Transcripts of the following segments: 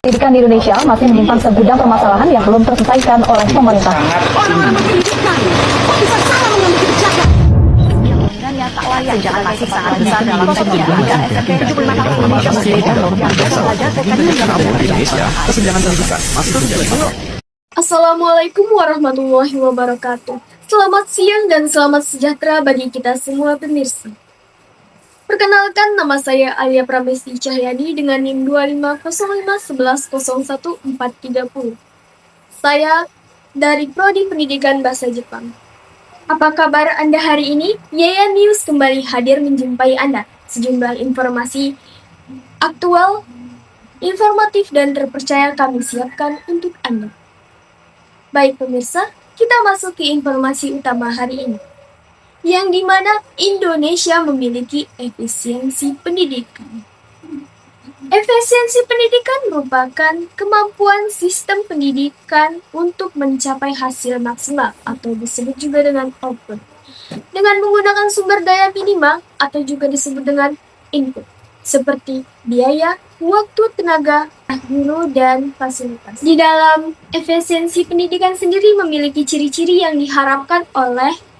Pendidikan di Indonesia masih menyimpan segudang permasalahan yang belum terselesaikan oleh pemerintah. Orang-orang pendidikan kok bisa salah mengambil kebijakan? Yang tak layak jangan masih sangat besar dalam pendidikan SMP 75 tahun Indonesia berbeda Indonesia, kesenjangan pendidikan masih menjadi masalah. Assalamualaikum warahmatullahi wabarakatuh. Selamat siang dan selamat sejahtera bagi kita semua pemirsa. Perkenalkan, nama saya Alia Pramesti Cahyani dengan NIM 250511011430. Saya dari Prodi Pendidikan Bahasa Jepang. Apa kabar Anda hari ini? Yaya News kembali hadir menjumpai Anda. Sejumlah informasi aktual, informatif dan terpercaya kami siapkan untuk Anda. Baik pemirsa, kita masuk ke informasi utama hari ini, yang dimana Indonesia memiliki efisiensi pendidikan. Efisiensi pendidikan merupakan kemampuan sistem pendidikan untuk mencapai hasil maksimal atau disebut juga dengan output, dengan menggunakan sumber daya minimal atau juga disebut dengan input, seperti biaya, waktu, tenaga, guru, dan fasilitas. Di dalam efisiensi pendidikan sendiri memiliki ciri-ciri yang diharapkan oleh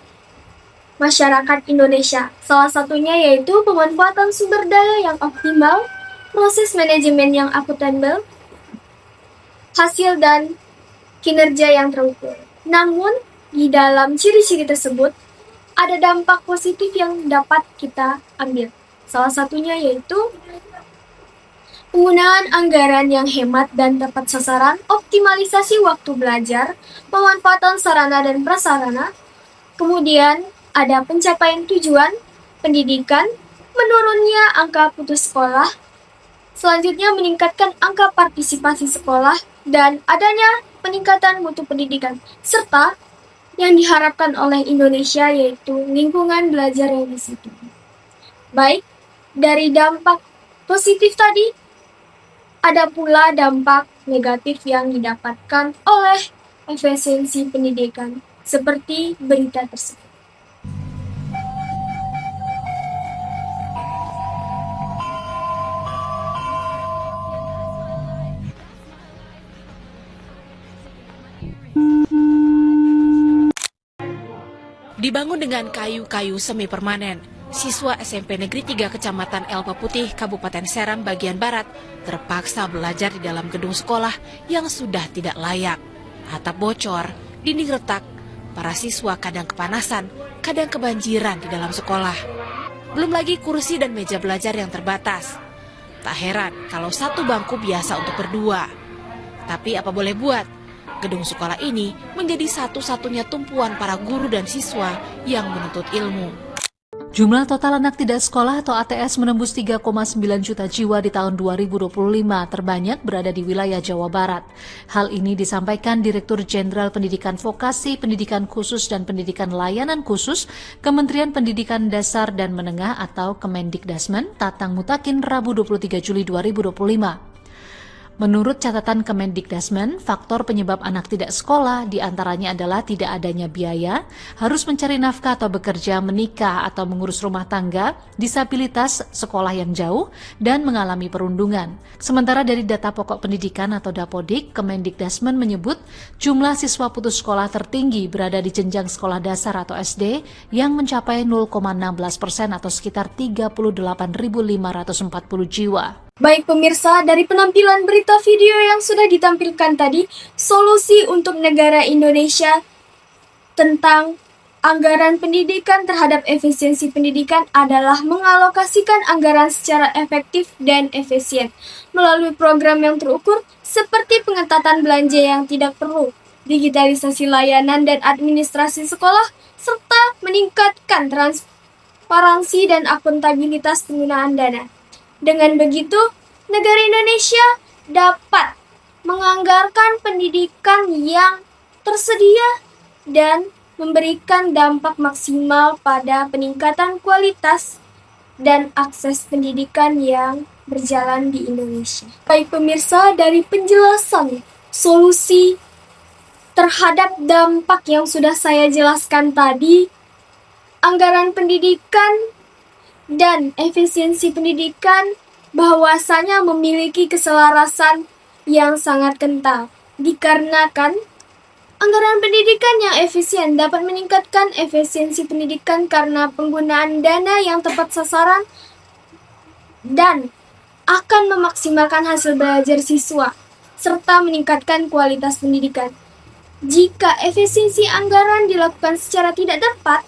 masyarakat Indonesia. Salah satunya yaitu pemanfaatan sumber daya yang optimal, proses manajemen yang akuntabel, hasil dan kinerja yang terukur. Namun, di dalam ciri-ciri tersebut, ada dampak positif yang dapat kita ambil. Salah satunya yaitu penggunaan anggaran yang hemat dan tepat sasaran, optimalisasi waktu belajar, pemanfaatan sarana dan prasarana, kemudian ada pencapaian tujuan pendidikan, menurunnya angka putus sekolah, selanjutnya meningkatkan angka partisipasi sekolah, dan adanya peningkatan mutu pendidikan, serta yang diharapkan oleh Indonesia yaitu lingkungan belajar yang disitu. Baik, dari dampak positif tadi, ada pula dampak negatif yang didapatkan oleh efisiensi pendidikan, seperti berita tersebut. Dibangun dengan kayu-kayu semi permanen, siswa SMP Negeri 3 Kecamatan Elpa Putih, Kabupaten Seram bagian Barat terpaksa belajar di dalam gedung sekolah yang sudah tidak layak. Atap bocor, dinding retak, para siswa kadang kepanasan, kadang kebanjiran di dalam sekolah. Belum lagi kursi dan meja belajar yang terbatas. Tak heran kalau satu bangku biasa untuk berdua. Tapi apa boleh buat, gedung sekolah ini menjadi satu-satunya tumpuan para guru dan siswa yang menuntut ilmu. Jumlah total anak tidak sekolah atau ATS menembus 3,9 juta jiwa di tahun 2025, terbanyak berada di wilayah Jawa Barat. Hal ini disampaikan Direktur Jenderal Pendidikan Vokasi, Pendidikan Khusus dan Pendidikan Layanan Khusus, Kementerian Pendidikan Dasar dan Menengah atau Kemendikdasmen, Tatang Mutakin, Rabu 23 Juli 2025. Menurut catatan Kemendikdasmen, faktor penyebab anak tidak sekolah diantaranya adalah tidak adanya biaya, harus mencari nafkah atau bekerja, menikah atau mengurus rumah tangga, disabilitas, sekolah yang jauh, dan mengalami perundungan. Sementara dari data pokok pendidikan atau Dapodik, Kemendikdasmen menyebut jumlah siswa putus sekolah tertinggi berada di jenjang sekolah dasar atau SD yang mencapai 0,16% atau sekitar 38.540 jiwa. Baik pemirsa, dari penampilan berita video yang sudah ditampilkan tadi, solusi untuk negara Indonesia tentang anggaran pendidikan terhadap efisiensi pendidikan adalah mengalokasikan anggaran secara efektif dan efisien melalui program yang terukur seperti pengetatan belanja yang tidak perlu, digitalisasi layanan dan administrasi sekolah, serta meningkatkan transparansi dan akuntabilitas penggunaan dana. Dengan begitu, negara Indonesia dapat menganggarkan pendidikan yang tersedia dan memberikan dampak maksimal pada peningkatan kualitas dan akses pendidikan yang berjalan di Indonesia. Baik pemirsa, dari penjelasan solusi terhadap dampak yang sudah saya jelaskan tadi, anggaran pendidikan dan efisiensi pendidikan bahwasanya memiliki keselarasan yang sangat kental, dikarenakan anggaran pendidikan yang efisien dapat meningkatkan efisiensi pendidikan karena penggunaan dana yang tepat sasaran dan akan memaksimalkan hasil belajar siswa, serta meningkatkan kualitas pendidikan. Jika efisiensi anggaran dilakukan secara tidak tepat,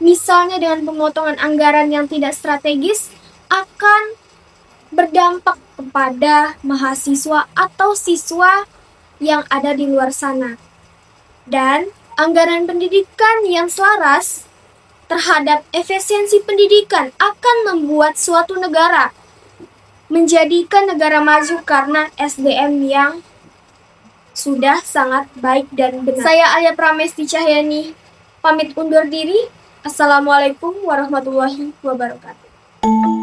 misalnya dengan pemotongan anggaran yang tidak strategis, akan berdampak kepada mahasiswa atau siswa yang ada di luar sana. Dan anggaran pendidikan yang selaras terhadap efisiensi pendidikan akan membuat suatu negara menjadikan negara maju karena SDM yang sudah sangat baik dan benar. Saya Alia Pramesti Cahyani, pamit undur diri. Assalamualaikum warahmatullahi wabarakatuh.